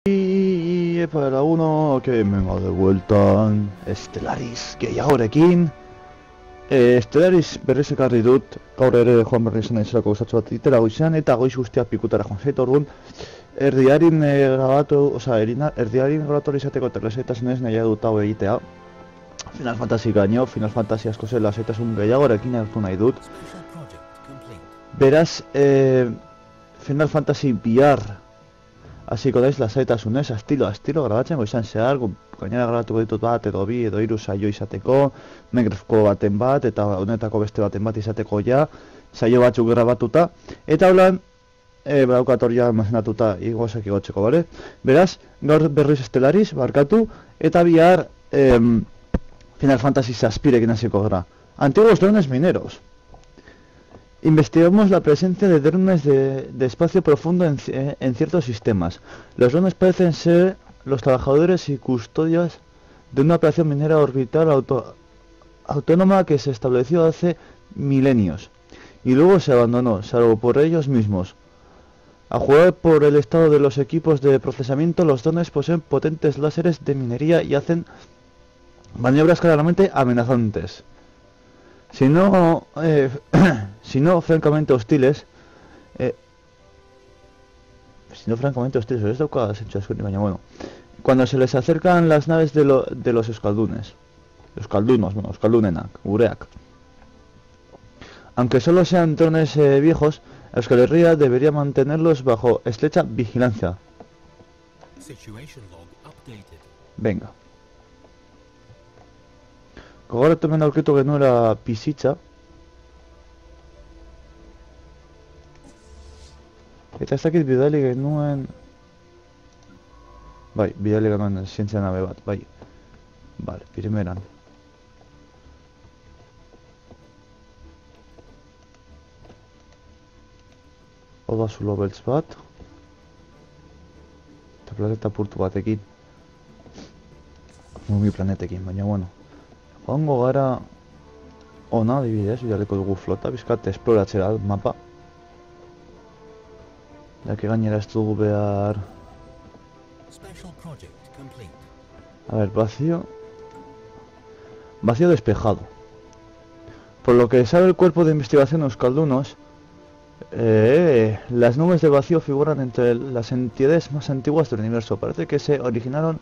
Y para uno que venga de vuelta Stellaris gehiagorekin Stellaris berriz ekarri dut gaur ere joan berri izan naizelako gozatxo bat itera goizean eta goiz guztia pikutara joan zait orduan erdiarin erdiarin grabatu izateko eta lasaitasunez nahi dut hau egitea Final Fantasy gaino, Final Fantasy asko zen lasaitasun gehiagorekin hartu nahi dut beraz Final Fantasy VR hasiko daiz lasaitasunez, astilo grabatzen goizan zehar, gainera grabatuko ditut bat edo bi edo hiru saio izateko, Minecraftko baten bat eta honetako beste baten bat izateko ja, saio batzuk grabatuta, eta holan, badaukat hor ja almazenatuta igozak igotzeko, bale? Beraz, gaur berriz Stellaris, barkatu, eta bihar Final Fantasy VII hasiko gara. Antiguos drones mineros. Investigamos la presencia de drones de espacio profundo en ciertos sistemas. Los drones parecen ser los trabajadores y custodias de una operación minera orbital autónoma que se estableció hace milenios y luego se abandonó, salvo por ellos mismos. A jugar por el estado de los equipos de procesamiento, los drones poseen potentes láseres de minería y hacen maniobras claramente amenazantes. Si no francamente hostiles, ez dauka zentzu askorik, baina bueno, cuando se les acercan las naves de los euskaldunes, euskaldunenak, gureak. Aunque solo sean drones viejos, Euskal Herria debería mantenerlos bajo estrecha vigilancia. Venga. Gogoratu hemen aurkitu genuela bizitza. Eta ez dakit bidali genuen... Bai, bidali genuen zientzia nabe bat, bai. Vale, primeran. Oda zulo beltz bat. Eta planeta purtu batekin. Mumi planetekin, baina bueno. Joango gara ona, adibidez, bidaliko dugu flota, bizkat esploratzera mapa. Daki gainera ez dugu behar... A ver, vacío despejado. Por lo que sabe el cuerpo de investigación euskaldunos, las nubes de vacío figuran entre las entidades más antiguas del universo. Parece que se originaron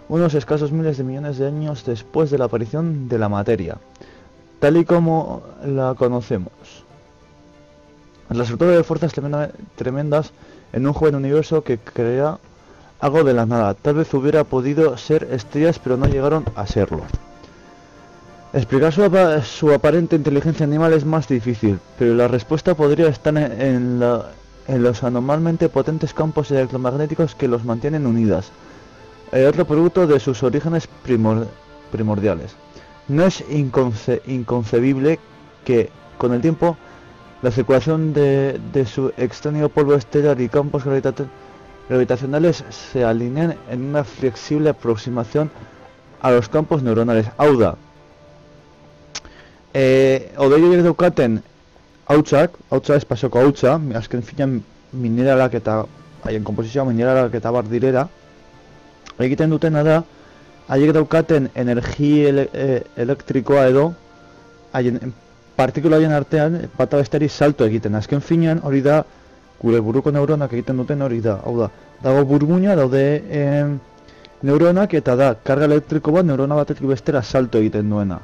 unos escasos miles de millones de años después de la aparición de la materia, tal y como la conocemos. El resultado de fuerzas tremendas en un joven universo que crea algo de la nada. Tal vez hubiera podido ser estrellas, pero no llegaron a serlo. Explicar su aparente inteligencia animal es más difícil, pero la respuesta podría estar en los anormalmente potentes campos electromagnéticos que los mantienen unidas. Otro producto de sus orígenes primordiales. No es inconcebible que, con el tiempo, la circulación de su extraño polvo estelar y campos gravitacionales se alineen en una flexible aproximación a los campos neuronales. Hau da, odeiek daukaten hautsak espazioko hautsa, azken finean mineralak eta haien komposizioa mineralak eta bar direra, egiten dutena da, haiek daukaten energia elektrikoa edo, haien partikula haien artean, bata besteari salto egiten. Azken finean hori da, gure buruko neuronak egiten duten hori da. Hau da, dago burmuina, daude neuronak eta da, karga elektriko bat neurona batetik bestera salto egiten duena.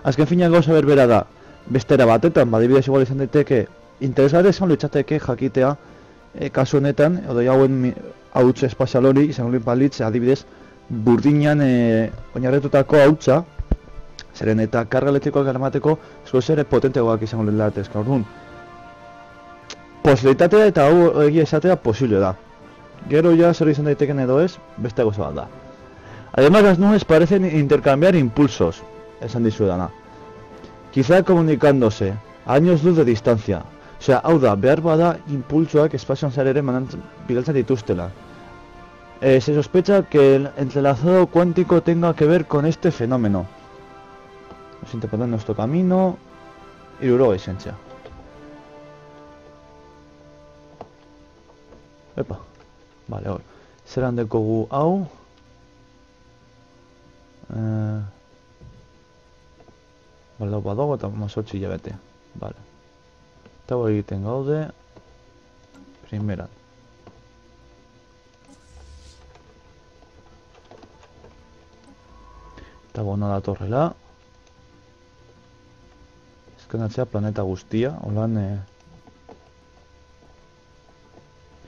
Azken finean gauza berbera da, bestera batetan, badibidez igual izan daiteke, interesgarria izan litzateke jakitea, kasu honetan, edo hauen hautsa espazial hori, izan hori balitz, adibidez, burdinan oinarretutako hautsa, zeren eta karga elektrikoak eramateko eskoz ere potenteagoak izango lehatezka. Orduan, posibilitatea eta hau egia esatea posible da. Gero ja zer izan daiteken edo ez, beste goza bat da. Además, las nubes parecen intercambiar impulsos, esan dizuedana. Quizá comunicándose a años luz de distancia. Osea, hau da, behar bada impulsoak espazioan zehar ere bidaltzen dituztela. Se sospecha que el entrelazado cuántico tenga que ver con este fenómeno. Nos interpretan nuestro camino. Iruro esentzia. Epa. Vale, hor. Zeran dekogu hau. Baldau badago eta mazotxi hilabete. Vale. Eta hau egiten gaude. Primeran. Eta bona datorrela. Eskenatzea planeta guztia. Holan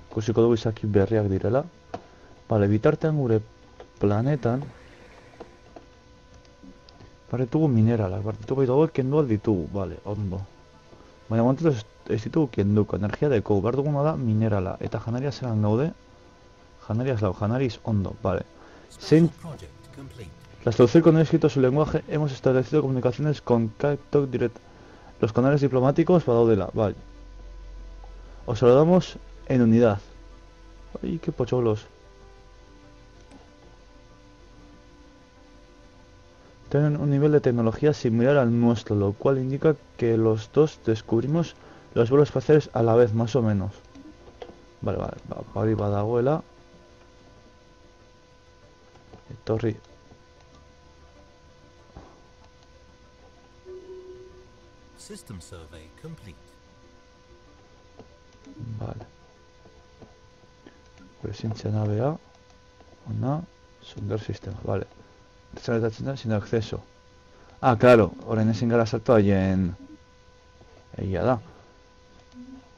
ikusiko dugu izaki berriak direla. Bale, bitartean gure planetan barritugu mineralak, barritugu hauek kendu alditugu, bale, ondo. Baina momentuz ez ditugu kenduko, energia deko, behar duguna da minerala, eta janaria zelan gaude, janarias lau, janariz ondo, bale. Tras traducir con éxito su lenguaje, hemos establecido comunicaciones con contacto directo. Los canales diplomáticos badaudela, vale. Os saludamos en unidad. Ay, qué pocholos. Tienen un nivel de tecnología similar al nuestro, lo cual indica que los dos descubrimos los vuelos espaciales a la vez, más o menos. Vale, vale, hori badagoela. Etorri. System survey complete. Vale. Presencia navea. Ona. Sonder sistema, vale. Sin acceso. Ah, claro, orain ezin gara sartu haien... Egia da.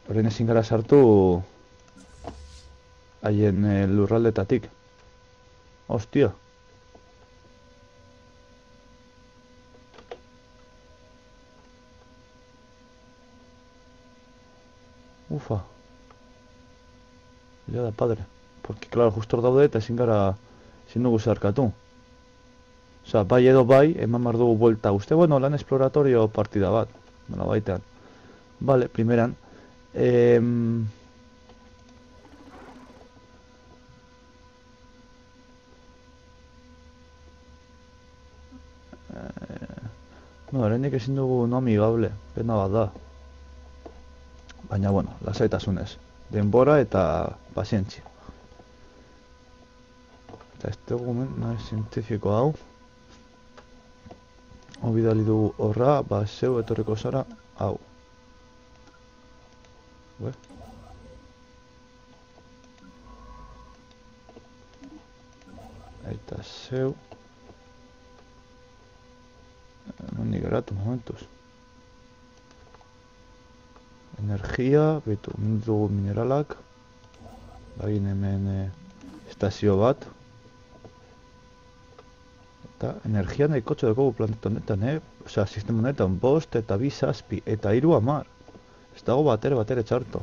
Orain ezin gara sartu... Haien lurraldetatik. Hostia. Ufa. Ya da padre. Porque, claro, justo hor daude eta ezin gara... Ezin dugu zarkatu. Osa, bai edo bai, eman behar dugu buelta. Uste, bueno, lan exploratorio partida bat. Nola baitean. Vale, primeran. No, oraindik ezin dugu no amigable. Pena bat da. Baina, bueno, lasaitasunez. Denbora eta pazientzia. Eta ez dugu nahi zientifiko hau. Hau bidali dugu horra, ba zeu etorriko zara, hau. Be? Eta zeu. Nondik geratu momentuz. Energia, betu, dugu mineralak. Bagin hemen estazio bat. Eta energia nahikotxo dugu planeta honetan, Osea, sistema honetan, 5 eta 2 zazpi, eta 3 10. Ez dago batere txarto.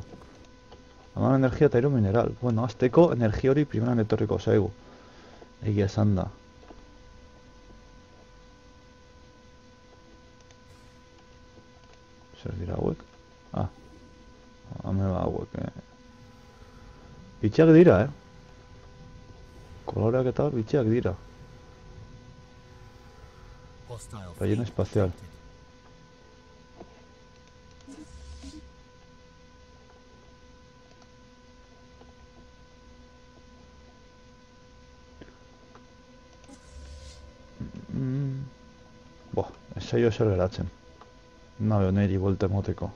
10 energia eta 3 mineral. Bueno, azteko energia hori primeran etorriko zaigu. Egia esan da. Zer dira hauek? Ah. Ameba hauek, Bitxeak dira, Koloreak eta hor bitxeak dira. Relleno espacial. Boh, ez zaio ezer geratzen. Nabe honeri buelta emoteko.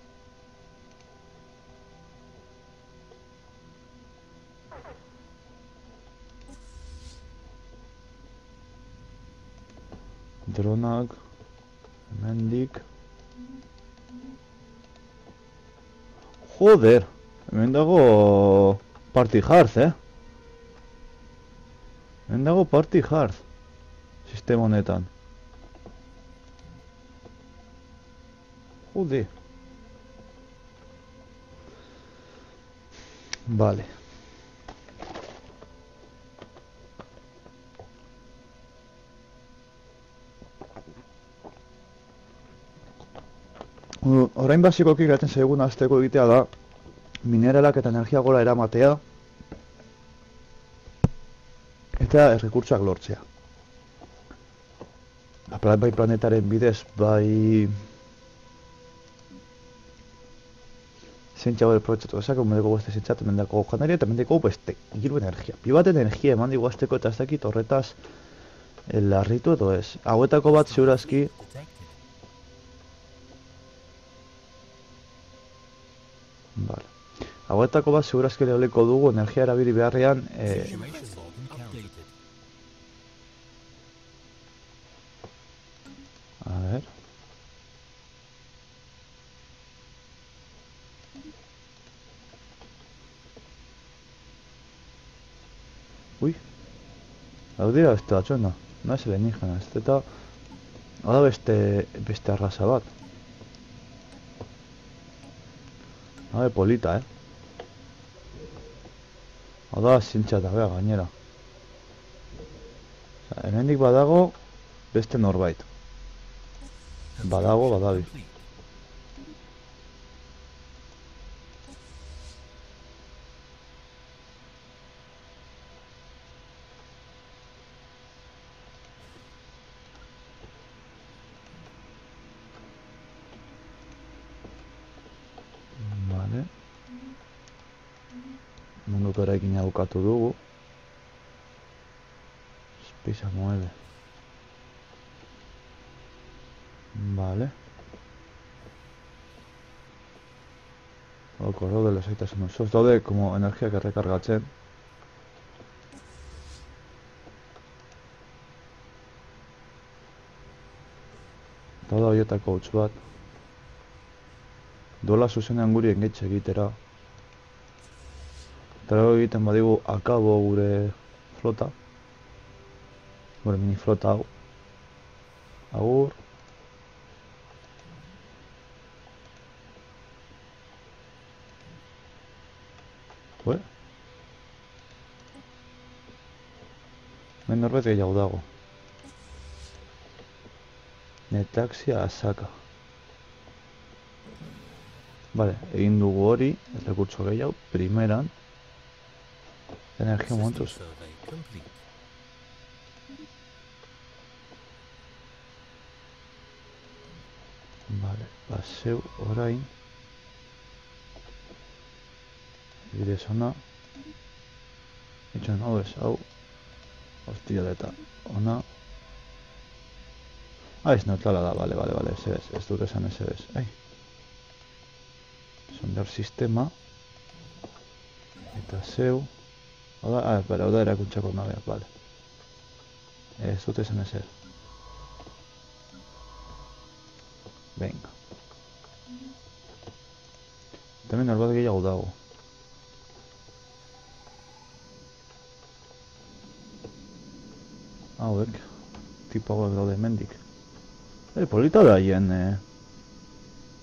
Dronak, hemendik. Joder, hemen dago party hard, Hemen dago party hard. Sistema honetan. Joder. Vale. Orain basikoki geratzen zaiguna azteko egitea da mineralak eta energia gora eramatea eta errekurtsoak lortzea. Bai planetaren bidez, bai Zientzia hori proiektu ezak, mendeko beste zientzatu mendako janaria eta mendeko beste hiru energia. Bi bat energia eman digu azteko eta ez dakit horretaz larritu edo ez. Hauetako bat ziurazki, Detected. vale. Hauetako bat ziurazki leholiko dugu energia erabili beharrean, Situation log updated. a ver. Ui, hau dira beste batzuena, no ez alienígena, ez eta hau da beste arraza bat. Hau da polita, Hau da zintxa eta bea gainera. Osea, hemendik badago beste norbait. Badago, badabi. Complete. Vale. Munduko eraikina bukatu dugu. Pisa mueve. Vale. Korro de lasaitasun osoz daude, como energiak errekargatzen. Eta da horietako huts bat. Duela zuzenean guri engetxe egitera. Eta gero egiten badigu akabo gure flota. Gure mini flota hau. Agur. Ue? Hemen norbait gehiago dago. Netaxia Asaka. Vale, egin dugu hori, errekurtso gehiago, primeran. Energia System momentuz. survey complete. Vale, paseu orain. Bidez ona. Itxan hau ez, hau. Hostia eta ona. Ah, ez neutrala da, vale, ez dut esan ez. Ai. Sondar sistema. Eta zeu. Hau da, espera, hau da erakuntzako nabeak, vale. Ez dut esan ez. Venga. Hemen norbait gehiago dago. Hauek, tipo hauek daude hemendik. Polita da haien,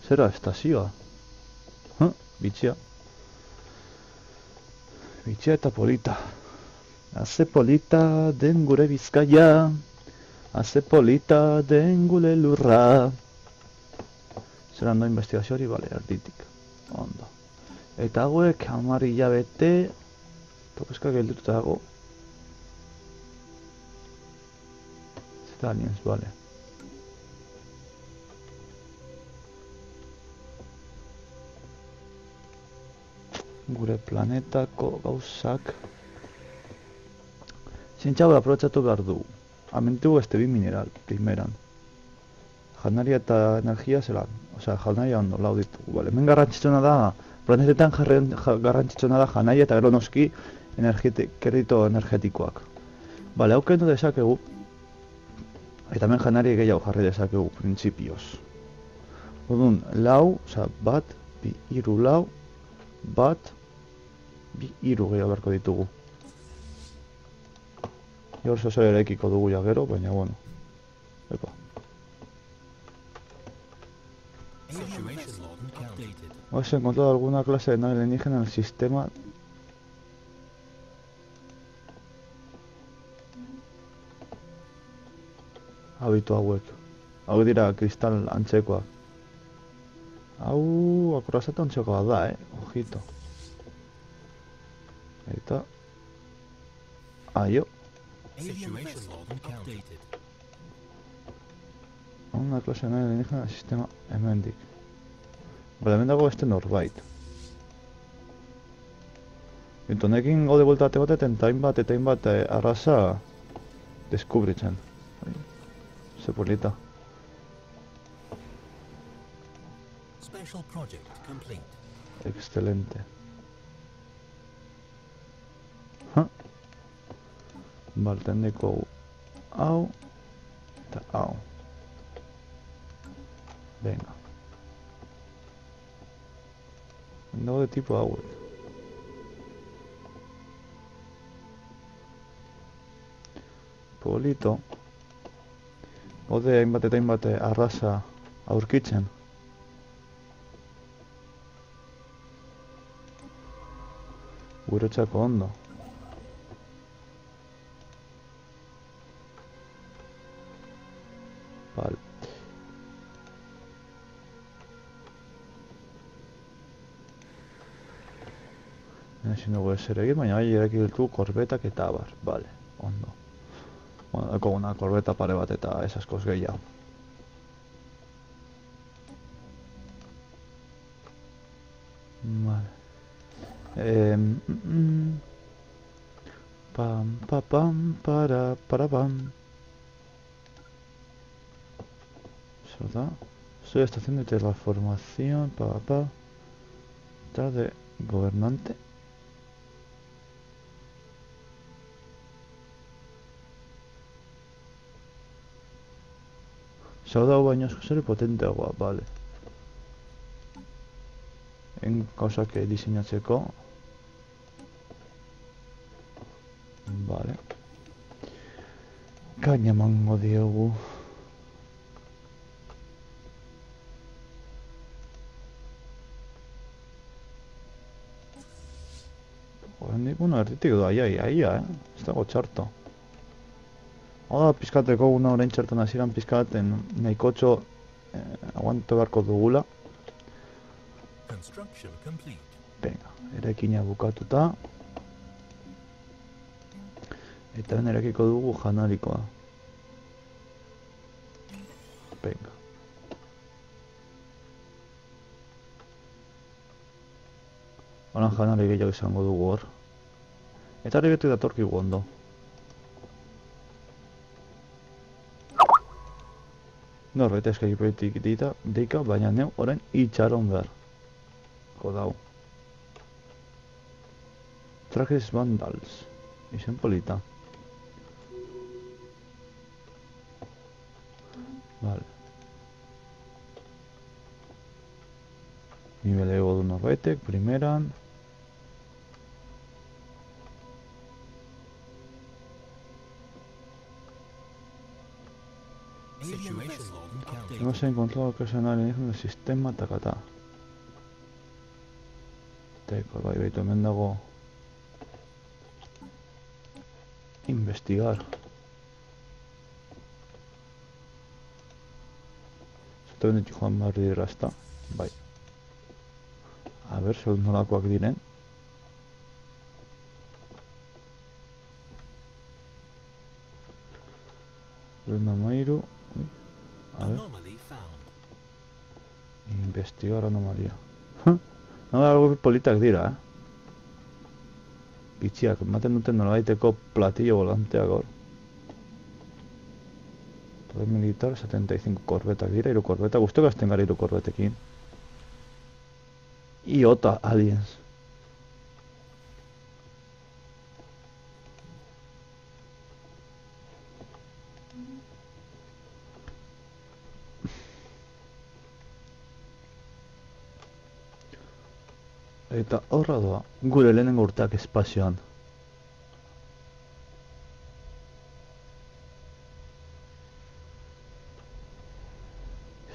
zera estazioa. Bitxia. Bitxia eta polita. Haze polita den gure Bizkaia. Haze polita den gure lurra. Zer ondo investigazio hori, bale, erditik. Ondo. Eta hauek 10 hilabete topeska gelduta dago. Zeta aliens, bale. Gure planetako gauzak. Zientzia hori aprobetxatu behar dugu. Amentugu este bi mineral, primeran. Janaria eta energia zelan. Osea, janaria ondo lau ditugu, bale. Hemen garrantzitsuna da, planetetan garrantzitsuna da janaria eta gero noski kredito energetikoak. Bale, hau kendu dezakegu. Eta hemen janaria gehiago jarri dezakegu, printzipioz. Orduan, lau, osea, bat, bi, hiru, lau, bat, bi, hiru gehiago beharko ditugu. Gaur zozo eraikiko dugu ja gero, baina bueno. Epa. Situation log updated. ¿Has encontrado alguna clase de nave alienígena en el sistema? Habitu hauek. Hau dira kristal antzekoak. Hau akurrazata antzekoa da, Ojito. Eta... Aio. Situation log updated. Una clase de nave alienígena en el sistema hemendik. Bale, hemen dago beste norbait. Eta honekin gaude bueltate bateten, eta hainbat arraza deskubritzen. Ze polita. Special project complete. Excelente. Bale, tendeko hau eta hau. Venga. Daude tipo hauek. Polito. Ode hainbat eta hainbat arraza aurkitzen. Guretzako ondo. Vale. Ezin dugu ezer egin, baina bai eraki ditu korbetak eta abar. Vale, ondo. Bueno, dako una korbeta pare bat eta esaskoz gehiago. Vale. Pam, pa, pam, para, pam. ¿Verdad? Soy estación de transformación, de gobernante. Se ha dado baños que ser potente agua, vale. En causa que diseinatzeko. Vale. Kaina emango diogu. Bueno, erditik du, aia, ez dago txarto. Hau da, pizkateko guna orain txartan hasieran pizkaten nahikotxo aguanto beharko dugula. Construction complete. Venga, erekina bukatuta. Eta ben erekiko dugu janarikoa. Venga. Horan janari gehiago izango dugu hor. Eta hori beti datorkigu ondo. Norbait eskaki proiektik deika, baina neu orain itxaron behar. Kodau. Trajes Vandals. Izen polita. Vale. Nivel ego du norbaitek, primeran. Situation log updated. Hemos encontrado que es un alienígena del sistema Takata. Teko, bai, baitu hemen dago investigar. Zate bendetik joan behar dira ezta, bai. A ber, segun nolakoak diren. Lenda mairu. A ver, Anomaly found. investigar anomalia. No, algo politak dira, Bitxiak, ematen duten nolabaiteko platillo volanteak hor. Poder militar, 75 korbetak dira, 3 korbeta, guztiak azten gara 3 korbetekin. Iota aliens. Eta horra doa, gure lehenengo urteak espazioan.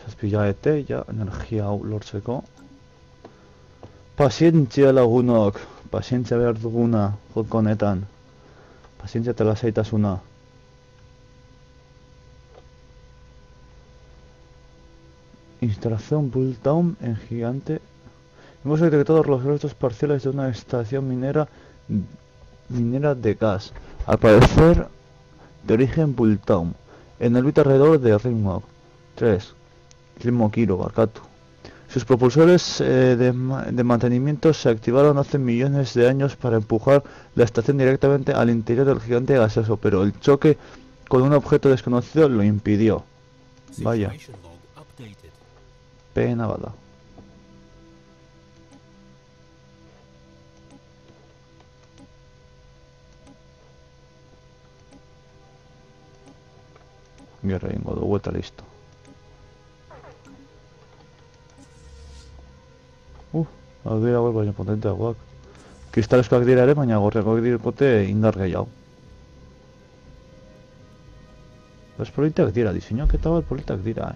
Zazpilabete, ja, energia hau lortzeko. Pazientzia lagunok, pazientzia behar duguna joko honetan. Pazientzia eta lasaitasuna. Instalación Bulltown en gigante. Hemos detectado los restos parciales de una estación minera de gas, al parecer de origen Bulltown, en el órbita alrededor de Rimok 3, Rimokiro, Barkatu. Sus propulsores de mantenimiento se activaron hace millones de años para empujar la estación directamente al interior del gigante gaseoso, pero el choque con un objeto desconocido lo impidió. Vaya, Situation log updated. pena bala. Guerra ingo dugu eta listo. Aldera hauek baina potenteagoak. Kristaleskoak dira ere, baina gorrekoak dirkote indar gehiago. Ez politak dira, diseinuak eta bat politak dira,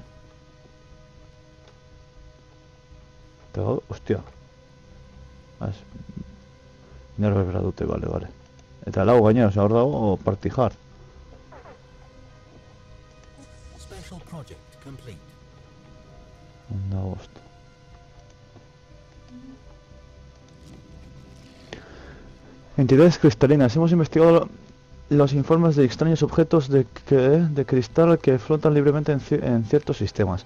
Eta gau, ostia. Ez, indar berbera dute, bale. Eta lau gainera, hor dago, party hard. Special project complete. Onda bost. Entidades cristalinas. Hemos investigado los informes de extraños objetos de cristal que flotan libremente en ciertos sistemas.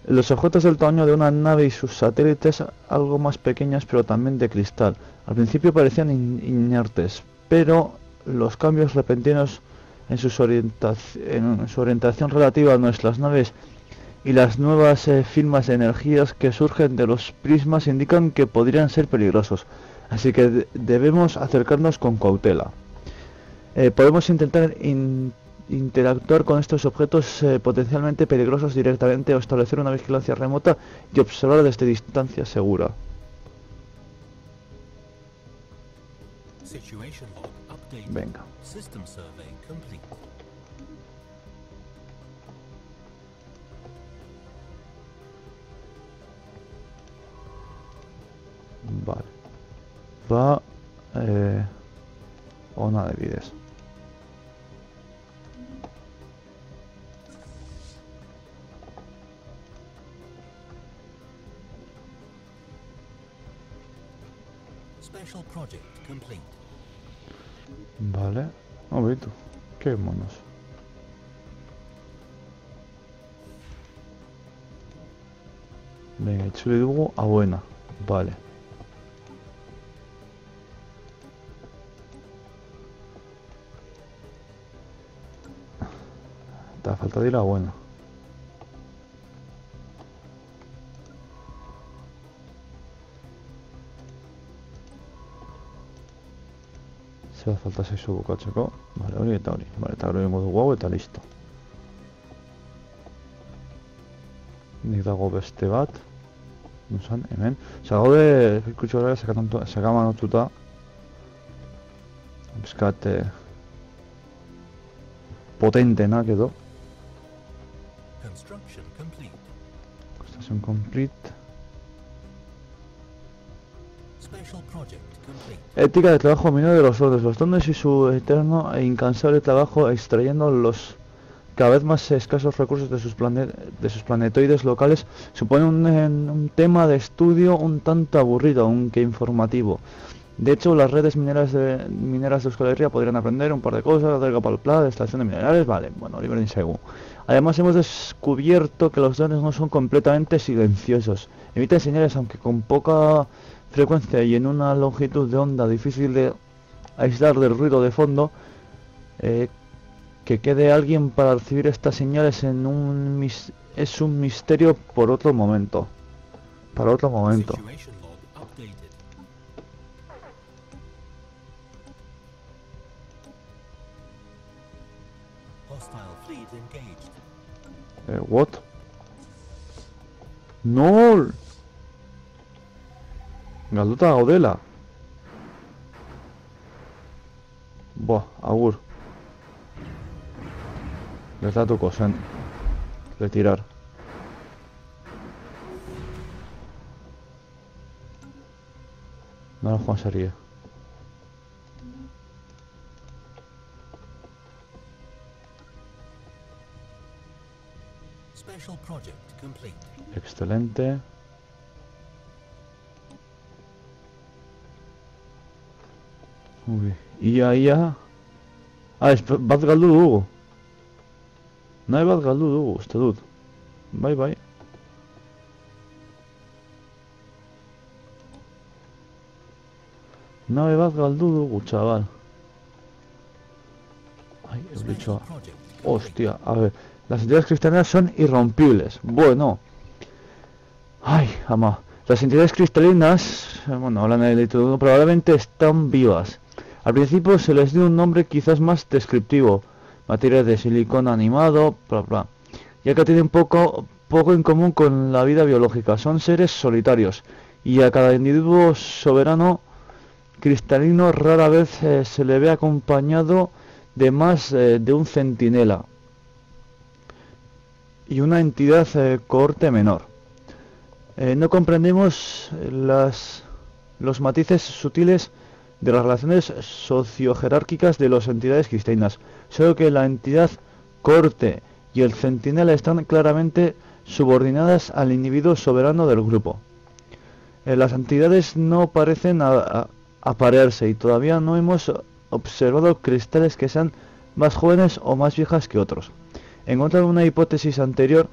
Los objetos del tamaño de una nave y sus satélites, algo más pequeños pero también de cristal. Al principio parecían inertes, pero los cambios repentinos en su orientación relativa a nuestras naves y las nuevas firmas de energías que surgen de los prismas indican que podrían ser peligrosos. Así que debemos acercarnos con cautela. Podemos intentar interactuar con estos objetos potencialmente peligrosos directamente o establecer una vigilancia remota y observar desde distancia segura. Situation log updated. Venga. System survey complete. Vale. Va ona de bidez. Special project complete. Vale. Behitu. Qué monos. Venga, itzuli dugu hauena. Vale. Eta falta dira hauena. Zer falta zaizu bukatzeko. Vale, hori eta hori. Vale, eta hori ingo dugu hau eta listo. Nik dago beste bat. Nuzan, hemen. Osa, gaude, ikutxo gara, sakamanotuta. Bizkat, potentenak edo. Construction complete. Estación complete. Special project complete. Ética de trabajo minero de los sordos. Los dones y su eterno e incansable trabajo extrayendo los cada vez más escasos recursos de sus planetoides locales supone un tema de estudio un tanto aburrido, aunque informativo. De hecho, las redes mineras de Euskal Herria podrían aprender un par de cosas acerca del plan de extracción de minerales. Vale, bueno, libre de según. Además, hemos descubierto que los drones no son completamente silenciosos. Emiten señales, aunque con poca frecuencia y en una longitud de onda difícil de aislar del ruido de fondo. Que quede alguien para recibir estas señales es un misterio por otro momento. Para otro momento. Situation log updated. Hostile fleet engaged. What? No. Galduta gaudela. Buah, agur. Gertatuko zen. Retirar. Nora joan serie. Special project complete. Excelente. Ia. Ez bat galdu dugu. Nahi bat galdu dugu, uste dut. Bai. Nabe bat galdu dugu, chaval. Ay, he Special dicho... project complete. Hostia, a ver. Las entidades cristalinas son irrompibles. Bueno. Ay, ama. Las entidades cristalinas, bueno, hablan de líquido, probablemente están vivas. Al principio se les dio un nombre quizás más descriptivo. Materia de silicona animado, bla bla. Ya que tienen poco en común con la vida biológica. Son seres solitarios. Y a cada individuo soberano cristalino rara vez se le ve acompañado de más de un centinela y una entidad cohorte menor. No comprendemos los matices sutiles de las relaciones sociojerárquicas de las entidades cristalinas, solo que la entidad cohorte y el centinela están claramente subordinadas al individuo soberano del grupo. Las entidades no parecen aparearse y todavía no hemos observado cristales que sean más jóvenes o más viejas que otros. En contra de una hipótesis anterior,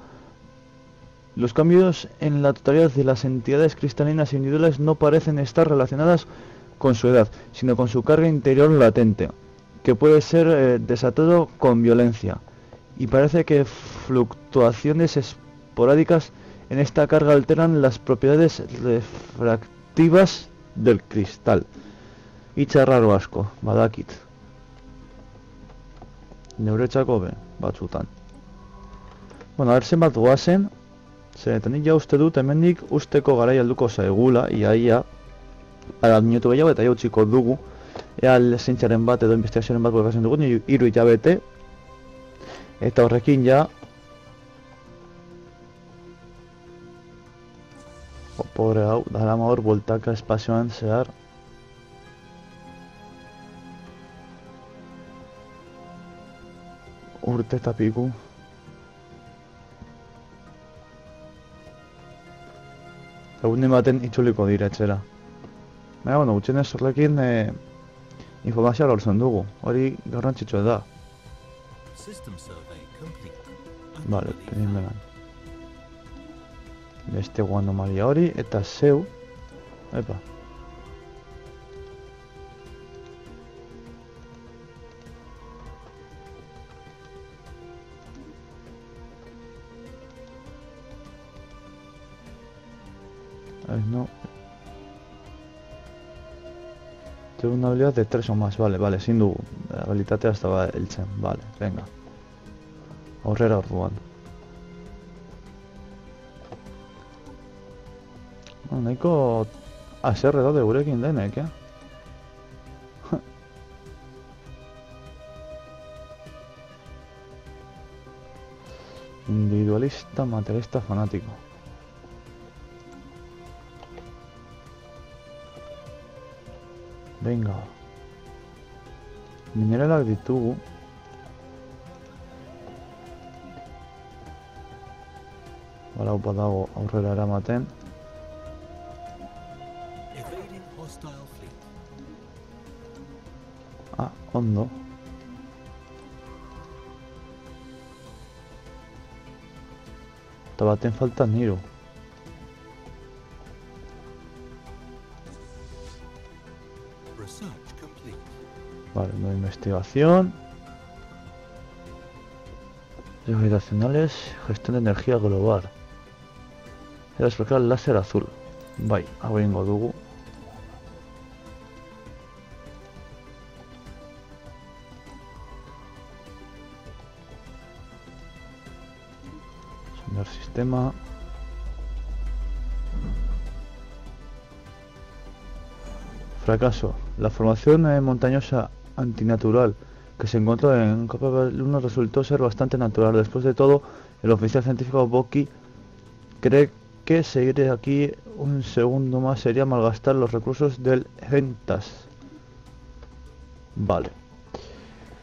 los cambios en la totalidad de las entidades cristalinas individuales no parecen estar relacionadas con su edad, sino con su carga interior latente, que puede ser desatado con violencia, y parece que fluctuaciones esporádicas en esta carga alteran las propiedades refractivas del cristal. Itxarraro asko, badakit. Neuretzako batzutan. Bueno, a ver zenbat goazen. Zeretan ja uste dut hemendik usteko garai helduko zaigula, iaia. Para minutu gehiago eta ja utziko dugu. Ea zientziaren bat edo investigazioaren bat bukatzen dugu, 3 hilabete. Eta horrekin ja... Pobre hau, darama hor bueltaka espazioan zehar. Urte eta piku. Egunen baten itzuliko dira etxera. Baina, bueno, gutxienez horrekin informazioa lortzen dugu. Hori garrantzitsua da. System survey complete. Vale, tenim beran. Beste anomalia hori eta zeu. Epa. No. Tengo una habilidad de 3 o más, vale, sin duda. La realitatea estaba heltzen, vale, venga. Aurrera orduan. Nahiko haserre daude gurekin denek, Individualista, materialista, fanático. Venga. Mineralak ditugu. Balau badago aurrera eramaten. Evading hostile fleet. Ah, ondo. Eta baten falta niru. Research complete. Vale, no investigación. Gravitacionales, gestión de energía global. Era desbloquear el láser azul. Bai, hau egingo dugu. Sondar sistema. Fracaso. La formación montañosa antinatural que se encontró en Copa 1 resultó ser bastante natural. Después de todo, el oficial científico Boki cree que seguir aquí un segundo más sería malgastar los recursos del Gentas. Vale.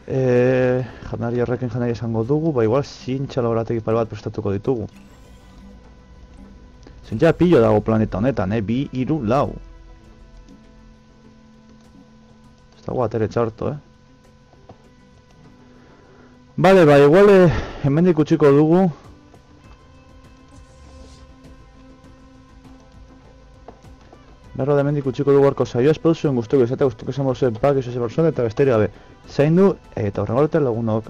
Janari horrekin janari esango dugu, ba igual zintxa laborategi pare bat prestatuko ditugu. Zintxa pillo dago planeta honetan, 2, 3, 4. Ez dago atere txarto, Vale, ba igual hemendik utziko dugu. Erro da hemendik utziko dugu arko saioa, espero zuen guztuko izatea, guztuko esan bozuen pak, iso eze eta besterik gabe. Zaindu, eta horren lagunok.